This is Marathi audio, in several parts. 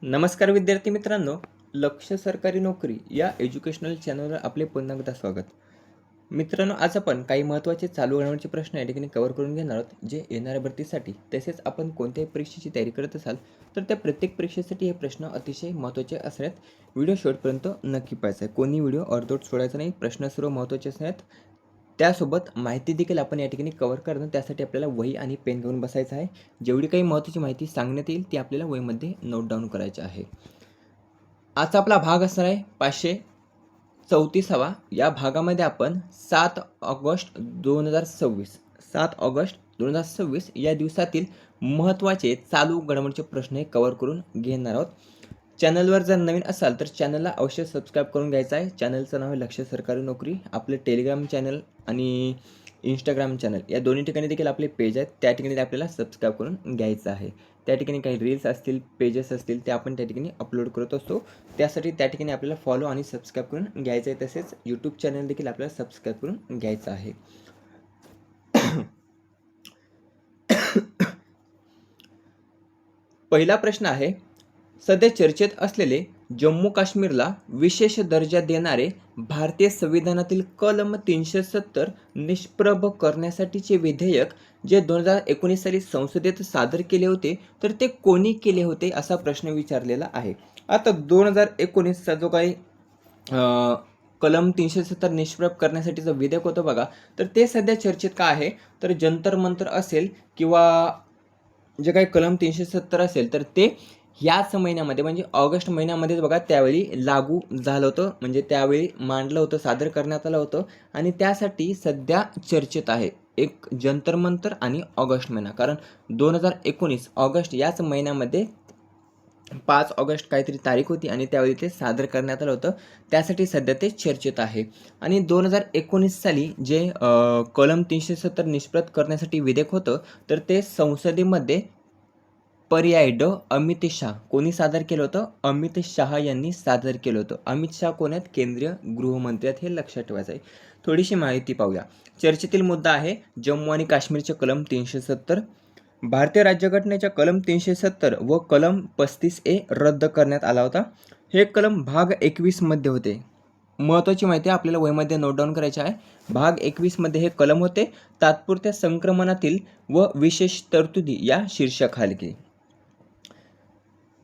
नमस्कार विद्यार्थी मित्रांनो, लक्ष सरकारी नोकरी या एज्युकेशनल चॅनलवर आपले पुन्हा एकदा स्वागत. मित्रांनो, आज आपण काही महत्त्वाचे चालू घडामोडींचे प्रश्न या ठिकाणी कव्हर करून घेणार आहोत, जे येणाऱ्या भरतीसाठी तसेच आपण कोणत्याही परीक्षेची तयारी करत असाल तर त्या प्रत्येक परीक्षेसाठी हे प्रश्न अतिशय महत्त्वाचे असणार आहेत. व्हिडिओ शेवटपर्यंत नक्की पाहायचा आहे. कोणी व्हिडिओ अर्धवट सोडायचा नाही. प्रश्न सर्व महत्त्वाचे असणार आहेत. त्यासोबत माहिती देखील आपण या ठिकाणी कव्हर करणं, त्यासाठी आपल्याला वही आणि पेन घेऊन बसायचं आहे. जेवढी काही महत्त्वाची माहिती सांगण्यात येईल ती आपल्याला वहीमध्ये नोट डाऊन करायची आहे. आजचा आपला भाग असणार आहे 534. या भागामध्ये आपण 7 ऑगस्ट 2026 या दिवसातील महत्त्वाचे चालू घडामोडीचे प्रश्न हे कव्हर करून घेणार आहोत. चॅनलवर जर नवीन असाल तर चॅनलला अवश्य सबस्क्राईब करून घ्यायचं आहे. चॅनलचं नाव आहे लक्ष सरकारी नोकरी. आपले टेलिग्राम चॅनल आणि इंस्टाग्राम चॅनल या दोन्ही ठिकाणी देखील आपले पेज आहेत. त्या ठिकाणी आपल्याला सबस्क्राईब करून घ्यायचं आहे. त्या ठिकाणी काही रील्स असतील, पेजेस असतील ते आपण त्या ठिकाणी अपलोड करत असतो. त्यासाठी त्या ठिकाणी आपल्याला फॉलो आणि सबस्क्राईब करून घ्यायचं आहे. तसेच यूट्यूब चॅनल देखील आपल्याला सबस्क्राईब करून घ्यायचं आहे. पहिला प्रश्न आहे, सध्या चर्चेत असलेले जम्मू काश्मीरला विशेष दर्जा देणारे भारतीय संविधानातील कलम 370 निष्प्रभ करण्यासाठीचे विधेयक जे 2019 साली संसदेत सादर केले होते तर ते कोणी केले होते असा प्रश्न विचारलेला आहे. आता 2019चा जो काही कलम 370 निष्प्रभ करण्यासाठीचं विधेयक होतं बघा, तर ते सध्या चर्चेत का आहे तर जंतर मंतर असेल किंवा जे काही कलम 370 असेल तर ते ह्याच महिन्यामध्ये म्हणजे ऑगस्ट महिन्यामध्येच बघा त्यावेळी लागू झालं होतं, म्हणजे त्यावेळी मांडलं होतं, सादर करण्यात आलं होतं आणि त्यासाठी सध्या चर्चेत आहे एक जंतर मंतर आणि ऑगस्ट महिना. कारण 2019 ऑगस्ट याच महिन्यामध्ये 5 ऑगस्ट काहीतरी तारीख होती आणि त्यावेळी ते सादर करण्यात आलं होतं. त्यासाठी सध्या ते चर्चेत आहे. आणि 2019 साली जे कलम 370 निष्प्रभ करण्यासाठी विधेयक होतं तर ते संसदेमध्ये पर्याय ड अमित शाह कोणी सादर केलं होतं? अमित शाह यांनी सादर केलं होतं. अमित शाह कोण आहेत? केंद्रीय गृहमंत्री आहेत. हे लक्षात ठेवायचं आहे. थोडीशी माहिती पाहूया. चर्चेतील मुद्दा आहे जम्मू आणि काश्मीरचे कलम 370. भारतीय राज्यघटनेच्या कलम 370 व कलम 35A रद्द करण्यात आला होता. हे कलम भाग 21 मध्ये होते. महत्त्वाची माहिती आपल्याला वहीमध्ये नोट डाऊन करायची आहे. भाग 21 मध्ये हे कलम होते. तात्पुरत्या संक्रमणातील व विशेष तरतुदी या शीर्षकाखाली.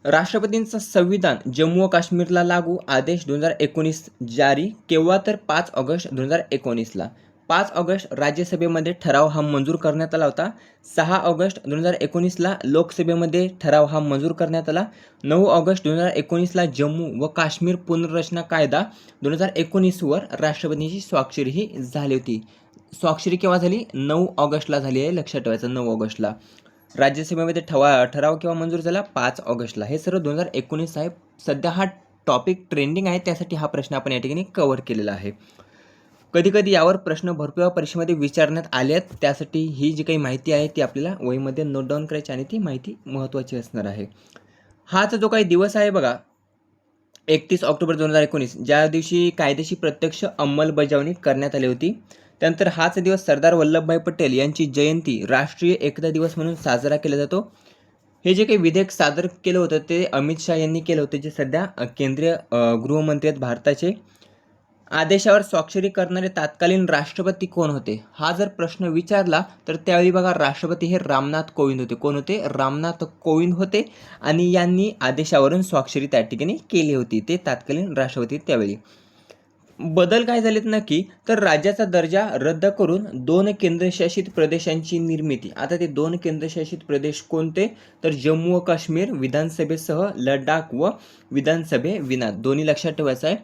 राष्ट्रपतींचा संविधान जम्मू व काश्मीरला लागू आदेश 2019 जारी केव्हा तर 5 ऑगस्ट 2019ला. 5 ऑगस्ट राज्यसभेमध्ये ठराव हा मंजूर करण्यात आला होता. 6 ऑगस्ट 2019ला लोकसभेमध्ये ठराव हा मंजूर करण्यात आला. 9 ऑगस्ट 2019ला जम्मू व काश्मीर पुनर्रचना कायदा 2019 वर राष्ट्रपतींची स्वाक्षरीही झाली होती. स्वाक्षरी केव्हा झाली? 9 ऑगस्टला झाली आहे, लक्षात ठेवायचं. 9 ऑगस्टला. राज्यसभेमध्ये ठराव केव्हा मंजूर झाला? 5 ऑगस्टला. हे सर्व 2019 आहे. सध्या हा टॉपिक ट्रेंडिंग आहे, त्यासाठी हा प्रश्न आपण या ठिकाणी कव्हर केलेला आहे. कधी यावर प्रश्न भरपूर परीक्षेमध्ये विचारण्यात आले आहेत. त्यासाठी ही जी काही माहिती आहे ती आपल्याला वहीमध्ये नोट डाऊन करायची आणि ती माहिती महत्त्वाची असणार आहे. हाच जो काही दिवस आहे बघा, 31 ऑक्टोबर 2019, ज्या दिवशी कायद्याची प्रत्यक्ष अंमलबजावणी करण्यात आली होती. त्यानंतर हाच दिवस सरदार वल्लभभाई पटेल यांची जयंती राष्ट्रीय एकता दिवस म्हणून साजरा केला जातो. हे जे काही विधेयक सादर केलं होतं ते अमित शाह यांनी केलं होतं, जे सध्या केंद्रीय गृहमंत्री आहेत भारताचे. आदेशावर स्वाक्षरी करणारे तत्कालीन राष्ट्रपती कोण होते? हा जर प्रश्न विचारला तर त्यावेळी बघा राष्ट्रपती हे रामनाथ कोविंद होते. कोण होते? रामनाथ कोविंद होते आणि यांनी आदेशावरून स्वाक्षरी त्या ठिकाणी केली होती. ते तत्कालीन राष्ट्रपती त्यावेळी. बदल काय झालेत नक्की तर राज्याचा दर्जा रद्द करून 2 केंद्रशासित प्रदेशांची निर्मिती. आता ते 2 केंद्रशासित प्रदेश कोणते तर जम्मू व काश्मीर विधानसभेसह लडाख व विधानसभेविना. दोन्ही लक्षात ठेवायचं आहे.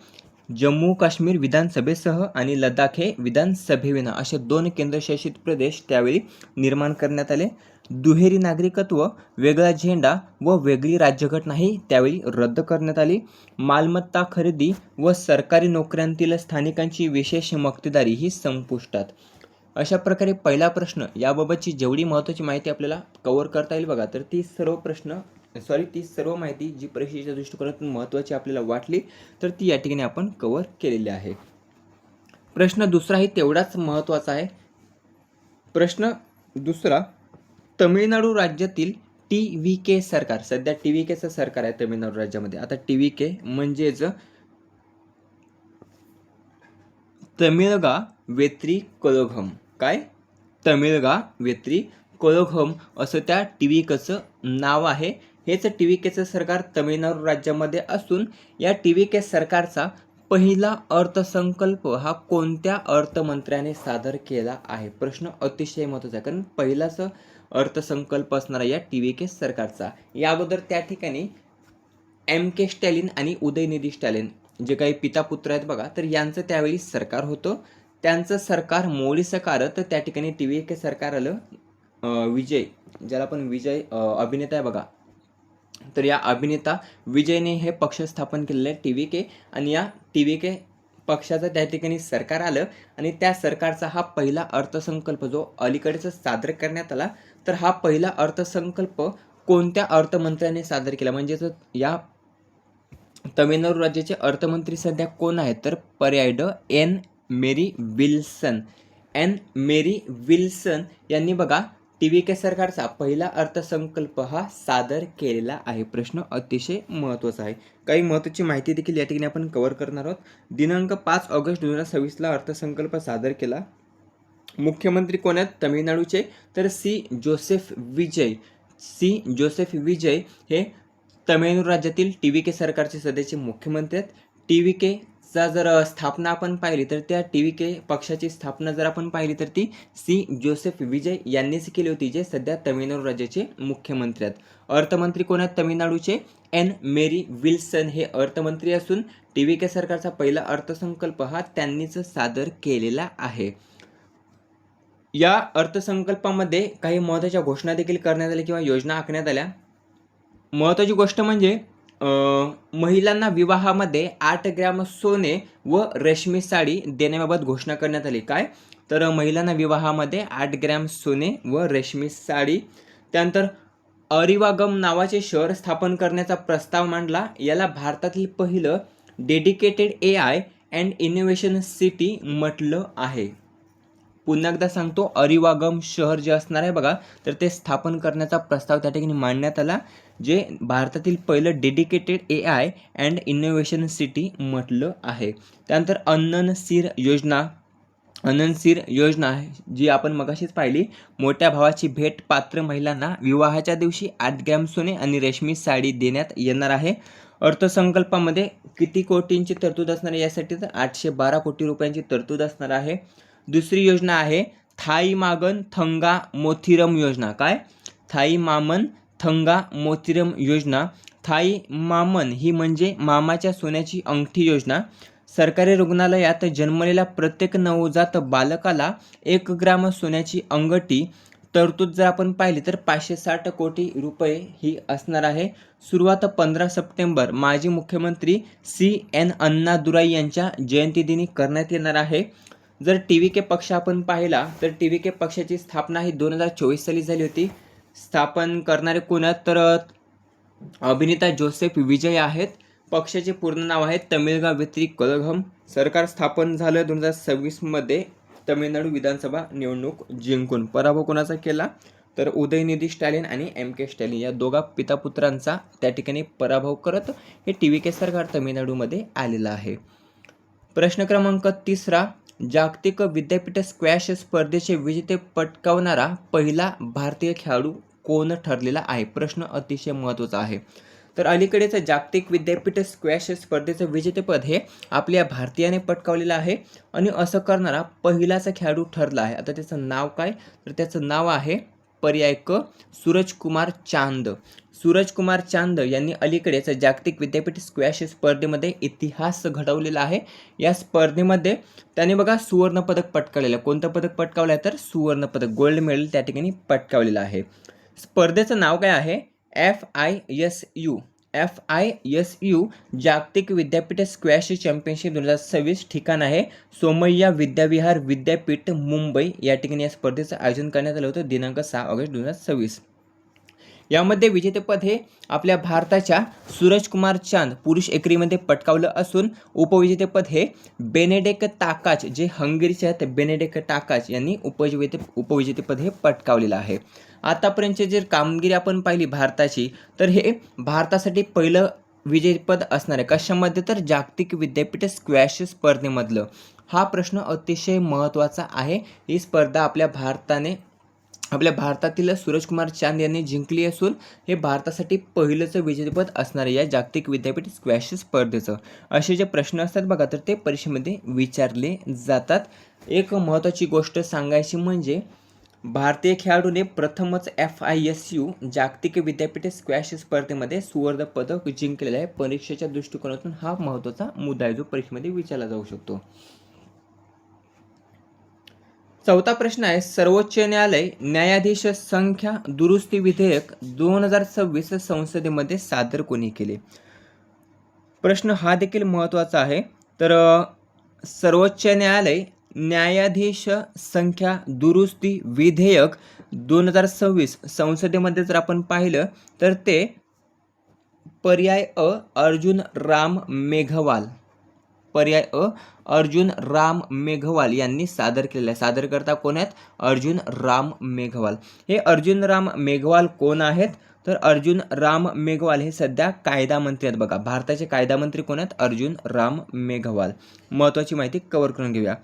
जम्मू काश्मीर विधानसभेसह आणि लडाख हे विधानसभेविना असे 2 केंद्रशासित प्रदेश त्यावेळी निर्माण करण्यात आले. दुहेरी नागरिकत्व, वेगळा झेंडा व वेगळी राज्यघटनाही त्यावेळी रद्द करण्यात आली. मालमत्ता खरेदी व सरकारी नोकऱ्यांतील स्थानिकांची विशेष मक्तेदारी ही संपुष्टात. अशा प्रकारे पहिला प्रश्न याबाबतची जेवढी महत्त्वाची माहिती आपल्याला कव्हर करता येईल बघा, तर ती सर्व माहिती जी परीक्षेच्या दृष्टिकोनातून महत्त्वाची आपल्याला वाटली तर ती या ठिकाणी आपण कव्हर केलेली आहे. प्रश्न दुसराही तेवढाच महत्त्वाचा आहे. प्रश्न दुसरा, तमिळनाडू राज्यातील TVK सरकार, सध्या TVKचं सरकार आहे तमिळनाडू राज्यामध्ये. आता TVK म्हणजेच तमिळगा वेत्री कळघम. काय? तमिळगा वेत्री कळघम असं त्या TVKचं नाव आहे. हेच TVKचं सरकार तमिळनाडू राज्यामध्ये असून या TVK सरकारचा पहिला अर्थसंकल्प हा कोणत्या अर्थमंत्र्याने सादर केला आहे? प्रश्न अतिशय महत्त्वाचा आहे, कारण पहिलाच अर्थसंकल्प असणारा या TVK सरकारचा. या अगोदर त्या ठिकाणी MK स्टॅलिन आणि उदयनिधी स्टॅलिन जे काही पिता पुत्र आहेत बघा, तर यांचं त्यावेळी सरकार होतं. त्यांचं सरकार मोडीसकारत त्या ठिकाणी TVK सरकार आलं. विजय, ज्याला आपण विजय अभिनेता आहे बघा, तर या अभिनेता विजयने हे पक्ष स्थापन केलेलं आहे TVK, आणि या TVK पक्षाचं त्या ठिकाणी सरकार आलं आणि त्या सरकारचा हा पहिला अर्थसंकल्प जो अलीकडेच सादर करण्यात आला, तर हा पहिला अर्थसंकल्प कोणत्या अर्थमंत्र्याने सादर केला? म्हणजेच या तमिळनाडू राज्याचे अर्थमंत्री सध्या कोण आहेत? तर पर्याय ड एन मेरी विल्सन. एन मेरी विल्सन यांनी बघा TVK सरकारचा पहिला अर्थसंकल्प हा सादर केलेला आहे. प्रश्न अतिशय महत्त्वाचा आहे. काही महत्त्वाची माहिती देखील या ठिकाणी आपण कव्हर करणार आहोत. दिनांक 5 ऑगस्ट 2026ला अर्थसंकल्प सादर केला. मुख्यमंत्री कोण आहेत तमिळनाडूचे? तर सी जोसेफ विजय. सी जोसेफ विजय हे तमिळनाडू राज्यातील TVK सरकारचे सध्याचे मुख्यमंत्री आहेत. TVKचा जर स्थापना आपण पाहिली तर त्या TVK पक्षाची स्थापना जर आपण पाहिली तर ती सी जोसेफ विजय यांनीच केली होती, जे सध्या तमिळनाडू राज्याचे मुख्यमंत्री आहेत. अर्थमंत्री कोण आहेत तमिळनाडूचे? एन मेरी विल्सन हे अर्थमंत्री असून TVK सरकारचा पहिला अर्थसंकल्प हा त्यांनीच सादर केलेला आहे. या अर्थसंकल्पामध्ये काही महत्त्वाच्या घोषणा देखील करण्यात आल्या किंवा योजना आखण्यात आल्या. महत्त्वाची गोष्ट म्हणजे महिलांना विवाहामध्ये 8 ग्रॅम सोने व रेशमी साडी देण्याबाबत घोषणा करण्यात आली. काय? तर महिलांना विवाहामध्ये 8 ग्रॅम सोने व रेशमी साडी. त्यानंतर अरिवागम नावाचे शहर स्थापन करण्याचा प्रस्ताव मांडला. याला भारतातील पहिलं dedicated AI and innovation city म्हटलं आहे. पुन्हा एकदा सांगतो, अरिवागम शहर जे असणार आहे बघा, तर ते स्थापन करण्याचा प्रस्ताव त्या ठिकाणी मांडण्यात आला, जे भारतातील पहिलं dedicated AI and innovation city म्हटलं आहे. त्यानंतर अन्ननसीर योजना जी आपण मगाशीच पाहिली, मोठ्या भावाची भेट पात्र महिलांना विवाहाच्या दिवशी 8 ग्रॅम सोने आणि रेशमी साडी देण्यात येणार आहे. अर्थसंकल्पामध्ये किती कोटींची तरतूद असणार आहे यासाठी? तर 812 कोटी रुपयांची तरतूद असणार आहे. दुसरी योजना आहे थाई मागन थंगा मोथिरम योजना. काय? थाई मामन थंगा मोथिरम योजना. थाई मामन ही म्हणजे मामाच्या सोन्याची अंगठी योजना. सरकारी रुग्णालयात जन्मलेल्या प्रत्येक नवजात बालकाला 1 ग्राम सोन्याची अंगठी. तरतूद जर आपण पाहिली तर 560 कोटी रुपये ही असणार आहे. सुरुवात 15 सप्टेंबर माजी मुख्यमंत्री CN अण्णादुराई यांच्या जयंतीदिनी करण्यात येणार आहे. जर TVK पक्ष आपण पाहिला तर TVK पक्षाची स्थापना ही 2024 साली झाली होती. स्थापन करणारे कोण आहेत? तर अभिनेता जोसेफ विजय आहेत. पक्षाचे पूर्ण नाव आहे तमिळगा वेत्री कळघम. सरकार स्थापन झालं 2026 मध्ये तमिळनाडू विधानसभा निवडणूक जिंकून. पराभव कोणाचा केला? तर उदयनिधी स्टॅलिन आणि MK स्टॅलिन या दोघा पितापुत्रांचा त्या ठिकाणी पराभव करत हे TVK सरकार तमिळनाडूमध्ये आलेलं आहे. प्रश्न क्रमांक 3, जागतिक विद्यापीठ स्क्वॅश स्पर्धेचे विजेते पटकावणारा पहिला भारतीय खेळाडू कोण ठरलेला आहे? प्रश्न अतिशय महत्त्वाचा आहे. तर अलीकडेच जागतिक विद्यापीठ स्क्वॅश स्पर्धेचं विजेतेपद हे आपल्या भारतीयाने पटकावलेलं आहे आणि असं करणारा पहिलाच खेळाडू ठरला आहे. आता त्याचं नाव काय? तर त्याचं नाव आहे पर्याय क सूरजकुमार चांद. सूरजकुमार चांद यांनी अलीकडेच जागतिक विद्यापीठ स्क्वॅश स्पर्धेमध्ये इतिहास घडवलेला आहे. या स्पर्धेमध्ये त्याने बघा सुवर्णपदक पटकावलेलं आहे. कोणतं पदक पटकावलं आहे? तर सुवर्णपदक, गोल्ड मेडल त्या ठिकाणी पटकावलेलं आहे. स्पर्धेचं नाव काय आहे? FISU जागतिक विद्यापीठ स्क्वॅश चॅम्पियनशिप 2026. ठिकाण आहे सोमय्या विद्याविहार विद्यापीठ मुंबई. या ठिकाणी या स्पर्धेचं आयोजन करण्यात आलं होतं दिनांक 6 ऑगस्ट 2026. यामध्ये विजेतेपद हे आपल्या भारताच्या सूरजकुमार चांद पुरुष एकेरीमध्ये पटकावलं असून उपविजेतेपद हे बेनेडिक्ट ताकाच जे हंगेरीचे आहेत बेनेडिक्ट ताकाच यांनी उपविजेतेपद हे पटकावलेलं आहे. आतापर्यंतची जर कामगिरी आपण पाहिली भारताची तर हे भारतासाठी पहिलं विजेतेपद असणार आहे. कशामध्ये तर जागतिक विद्यापीठ स्क्वॅश स्पर्धेमधलं. हा प्रश्न अतिशय महत्त्वाचा आहे. ही स्पर्धा आपल्या भारतातील सूरजकुमार चांद यांनी जिंकली असून हे भारतासाठी पहिलंच विजेतेपद असणार आहे या जागतिक विद्यापीठ स्क्वॅश स्पर्धेचं. असे जे प्रश्न असतात बघा तर ते परीक्षेमध्ये विचारले जातात. एक महत्त्वाची गोष्ट सांगायची म्हणजे भारतीय खेळाडूने प्रथमच FISU जागतिक विद्यापीठ स्क्वॅश स्पर्धेमध्ये सुवर्ण पदक जिंकलेलं आहे. परीक्षेच्या दृष्टिकोनातून हा महत्त्वाचा मुद्दा आहे जो परीक्षेमध्ये विचारला जाऊ शकतो. चौथा प्रश्न आहे, सर्वोच्च न्यायालय न्यायाधीश संख्या दुरुस्ती विधेयक 2026 संसदेमध्ये सादर कोणी केले? प्रश्न हा देखील महत्त्वाचा आहे. तर सर्वोच्च न्यायालय न्यायाधीश संख्या दुरुस्ती विधेयक 2026 संसदेमध्ये जर आपण पाहिलं तर ते पर्याय अ अर्जुन राम मेघवाल अर्जुन राम मेघवाल यांनी सादर केलेलं आहे. सादरकर्ता कोण आहेत? अर्जुन राम मेघवाल. हे अर्जुन राम मेघवाल कोण आहेत? तर अर्जुन राम मेघवाल हे सध्या कायदा मंत्री आहेत बघा. भारताचे कायदा मंत्री कोण आहेत? अर्जुन राम मेघवाल. महत्त्वाची माहिती कव्हर करून घेऊया.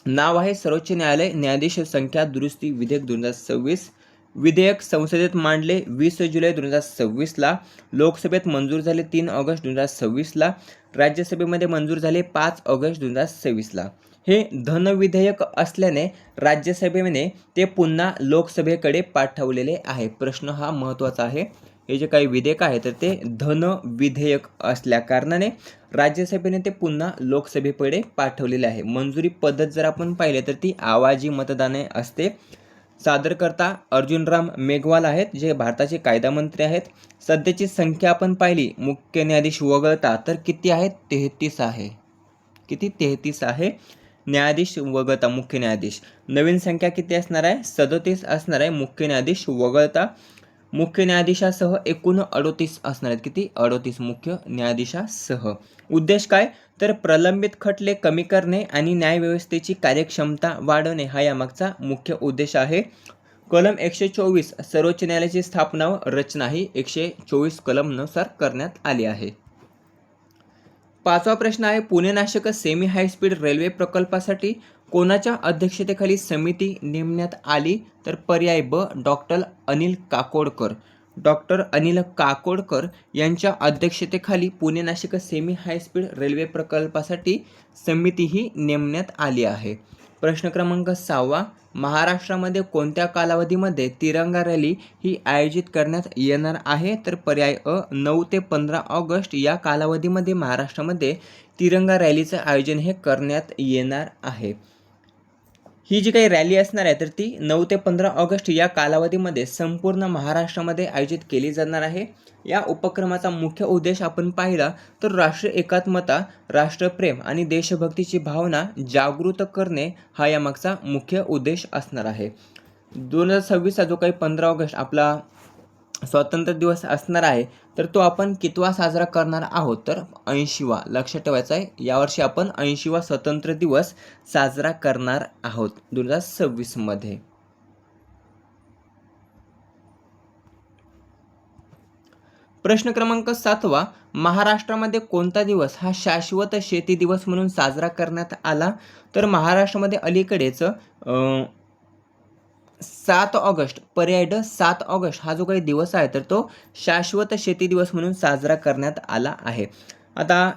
नाव आहे सर्वोच्च न्यायालय न्यायाधीश संख्या दुरुस्ती विधेयक 2026. विधेयक संसदेत मांडले 20 जुलै 2026ला. लोकसभेत मंजूर झाले 3 ऑगस्ट 2026ला. राज्यसभेमध्ये मंजूर झाले 5 ऑगस्ट 2026ला. हे धन विधेयक असल्याने राज्यसभेने ते पुन्हा लोकसभेकडे पाठवलेले आहे. प्रश्न हा महत्त्वाचा आहे. हे जे काही विधेयक आहे तर ते धन विधेयक असल्या कारणाने राज्यसभेने ते पुन्हा लोकसभेकडे पाठवलेले आहे. मंजुरी पद्धत जर आपण पाहिले तर ती आवाजी मतदाने असते. सादरकर्ता अर्जुनराम मेघवाल आहेत जे भारताचे कायदा मंत्री आहेत. सध्याची संख्या आपण पाहिली मुख्य न्यायाधीश वगळता तर किती आहे? 33 आहे. किती? 33 आहे न्यायाधीश वगळता मुख्य न्यायाधीश. नवीन संख्या किती असणार आहे? 37 असणार आहे मुख्य न्यायाधीश वगळता. मुख्य न्यायाधीशासह एकूण 38 असणार आहेत. किती? 38 मुख्य न्यायाधीशासह. उद्देश काय? तर प्रलंबित खटले कमी करणे आणि न्यायव्यवस्थेची कार्यक्षमता वाढवणे हा यामागचा मुख्य उद्देश आहे. कलम 124 सर्वोच्च न्यायालयाची स्थापना व रचना ही 124 कलमनुसार करण्यात आली आहे. पाचवा प्रश्न आहे, Pune Nashik semi high speed railway प्रकल्पासाठी कोणाच्या अध्यक्षतेखाली समिती नेमण्यात आली? तर पर्याय ब डॉक्टर अनिल काकोडकर. डॉक्टर अनिल काकोडकर यांच्या अध्यक्षतेखाली Pune Nashik semi high speed railway प्रकल्पासाठी समिती ही नेमण्यात आली आहे. प्रश्न क्रमांक 6, महाराष्ट्रामध्ये कोणत्या कालावधीमध्ये तिरंगा रॅली ही आयोजित करण्यात येणार आहे? तर पर्याय अ 9 ते 15 ऑगस्ट या कालावधीमध्ये महाराष्ट्रामध्ये तिरंगा रॅलीचं आयोजन हे करण्यात येणार आहे. ही जी काही रॅली असणार आहे तर ती 9 ते 15 ऑगस्ट या कालावधीमध्ये संपूर्ण महाराष्ट्रामध्ये आयोजित केली जाणार आहे. या उपक्रमाचा मुख्य उद्देश आपण पाहिला तर राष्ट्रीय एकात्मता, राष्ट्रप्रेम आणि देशभक्तीची भावना जागृत करणे हा यामागचा मुख्य उद्देश असणार आहे. 2026 जो काही 15 ऑगस्ट आपला स्वातंत्र्य दिवस असणार आहे तर तो आपण कितवा साजरा करणार आहोत? तर 80वा. लक्षात ठेवायचं आहे यावर्षी आपण 80वा स्वातंत्र्य दिवस साजरा करणार आहोत 2026 मध्ये. प्रश्न क्रमांक 7, महाराष्ट्रामध्ये कोणता दिवस हा शाश्वत शेती दिवस म्हणून साजरा करण्यात आला? तर महाराष्ट्रामध्ये अलीकडेच 7 ऑगस्ट पर्याय ड 7 ऑगस्ट हा जो काही दिवस आहे तर तो शाश्वत शेती दिवस म्हणून साजरा करण्यात आला आहे. आता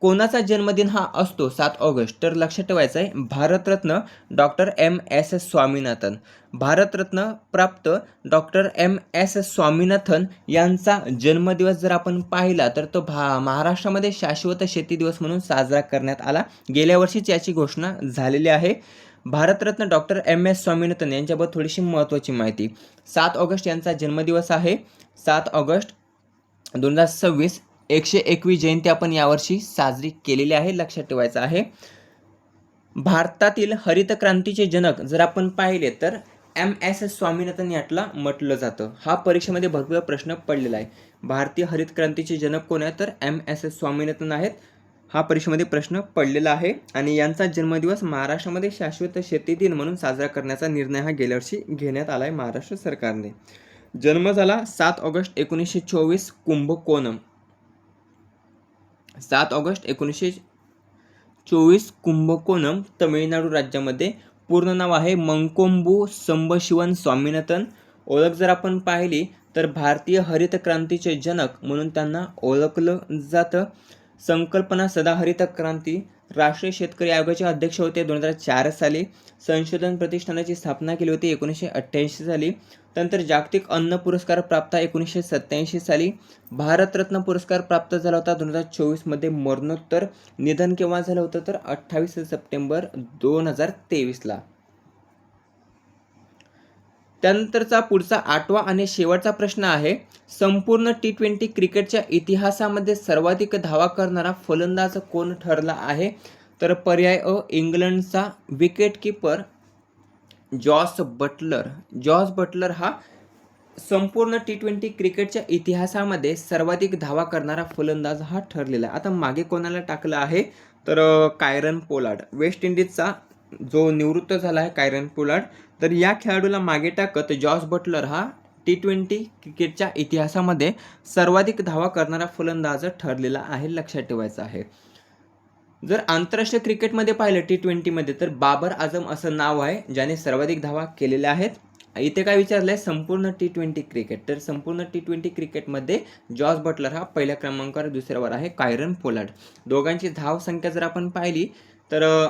कोणाचा जन्मदिन हा असतो 7 ऑगस्ट? तर लक्षात ठेवायचं आहे भारतरत्न डॉक्टर MS स्वामीनाथन. भारतरत्न प्राप्त डॉक्टर MS स्वामीनाथन यांचा जन्मदिवस जर आपण पाहिला तर तो महाराष्ट्रामध्ये शाश्वत शेती दिवस म्हणून साजरा करण्यात आला. गेल्या वर्षीच याची घोषणा झालेली आहे. भारतरत्न डॉक्टर MS स्वामीनाथन यांच्याबद्दल थोडीशी महत्त्वाची माहिती. 7 ऑगस्ट यांचा जन्मदिवस आहे. 7 ऑगस्ट 2026 121 जयंती आपण यावर्षी साजरी केलेली आहे. लक्षात ठेवायचं आहे. भारतातील हरित क्रांतीचे जनक जर आपण पाहिले तर MS स्वामीनाथन याटला म्हटलं जातं? हा परीक्षेमध्ये भरपूर प्रश्न पडलेला आहे. भारतीय हरित क्रांतीचे जनक कोण आहे? तर MS स्वामीनाथन आहेत. हा परीक्षेमध्ये प्रश्न पडलेला आहे आणि यांचा जन्मदिवस महाराष्ट्रामध्ये शाश्वत शेती दिन म्हणून साजरा करण्याचा निर्णय हा गेल्या वर्षी घेण्यात आला आहे महाराष्ट्र सरकारने. जन्म झाला 7 ऑगस्ट 1924 कुंभकोणम. 7 ऑगस्ट 1924 कुंभकोणम, तमिळनाडू राज्यामध्ये. पूर्ण नाव आहे मंकोंबू संबशिवन स्वामीनाथन. ओळख जर आपण पाहिली तर भारतीय हरित क्रांतीचे जनक म्हणून त्यांना ओळखलं जातं. संकल्पना सदाहरित क्रांती. राष्ट्रीय शेतकरी आयोगाचे अध्यक्ष होते 2004 साली. संशोधन प्रतिष्ठानाची स्थापना केली होती 1988 साली. त्यानंतर जागतिक अन्न पुरस्कार प्राप्त 1987 साली. भारतरत्न पुरस्कार प्राप्त झाला होता 2024 मध्ये. मरणोत्तर निधन केव्हा झालं होतं तर 28 सप्टेंबर 2023 ला. त्यानंतरचा पुढचा 8वा आणि शेवटचा प्रश्न आहे, संपूर्ण T20 क्रिकेटच्या इतिहासामध्ये सर्वाधिक धावा करणारा फलंदाज कोण ठरला आहे? तर पर्याय अ, इंग्लंडचा विकेट किपर जॉस बटलर. जॉस बटलर हा संपूर्ण T20 क्रिकेटच्या इतिहासामध्ये सर्वाधिक धावा करणारा फलंदाज हा ठरलेला आहे. आता मागे कोणाला टाकलं आहे तर कायरन पोलार्ड. वेस्ट इंडिजचा जो निवृत्त झाला आहे कायरन पोलार्ड, तर या खेळाडूला मागे टाकत जॉस बटलर हा T20 क्रिकेटच्या इतिहासामध्ये सर्वाधिक धावा करणारा फलंदाज ठरलेला आहे, लक्षात ठेवायचं आहे. जर आंतरराष्ट्रीय क्रिकेटमध्ये पाहिलं T20 मध्ये तर बाबर आझम असं नाव आहे ज्याने सर्वाधिक धावा केलेल्या आहेत. इथे काय विचारलंय संपूर्ण T20 क्रिकेट, तर संपूर्ण T20 क्रिकेटमध्ये जॉस बटलर हा पहिल्या क्रमांकावर, दुसऱ्यावर आहे कायरन पोलार्ड. दोघांची धाव संख्या जर आपण पाहिली तर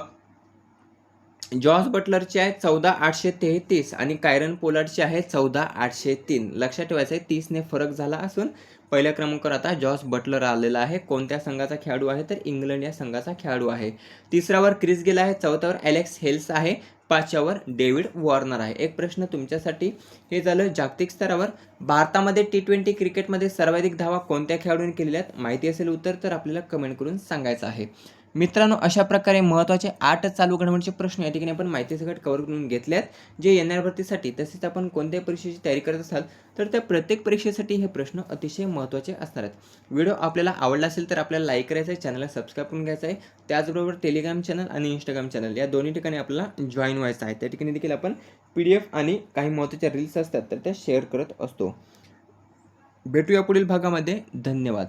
जॉस बटलरची आहे 14,833 आणि कायरन पोलार्डची आहे 14,803. लक्षात ठेवायचं आहे 30 ने फरक झाला असून पहिल्या क्रमांकावर आता जॉस बटलर आलेला आहे. कोणत्या संघाचा खेळाडू आहे तर इंग्लंड या संघाचा खेळाडू आहे. तिसऱ्यावर क्रिस गेल आहे, चौथ्यावर एलेक्स हेल्स आहे, पाचव्यावर डेव्हिड वॉर्नर आहे. एक प्रश्न तुमच्यासाठी, हे झालं जागतिक स्तरावर. भारतामध्ये T20 क्रिकेटमध्ये सर्वाधिक धावा कोणत्या खेळाडूंनी केलेल्या आहेत? माहिती असेल उत्तर तर आपल्याला कमेंट करून सांगायचं आहे. मित्रांनो, अशा प्रकारे महत्त्वाचे 8 चालू घडामोडीचे प्रश्न या ठिकाणी आपण माहिती सकट कव्हर करून घेतले आहेत. जे येणाऱ्या भरतीसाठी तसेच आपण कोणत्याही परीक्षेची तयारी करत असाल तर त्या प्रत्येक परीक्षेसाठी हे प्रश्न अतिशय महत्त्वाचे असणार आहेत. व्हिडिओ आपल्याला आवडला असेल तर आपल्याला लाईक करायचं आहे, चॅनलला सबस्क्राईब करून घ्यायचं आहे. त्याचबरोबर टेलिग्राम चॅनल आणि इंस्टाग्राम चॅनल या दोन्ही ठिकाणी आपल्याला जॉईन व्हायचं आहे. त्या ठिकाणी देखील आपण PDF आणि काही महत्त्वाच्या रील्स असतात तर त्या शेअर करत असतो. भेटूया पुढील भागामध्ये. धन्यवाद.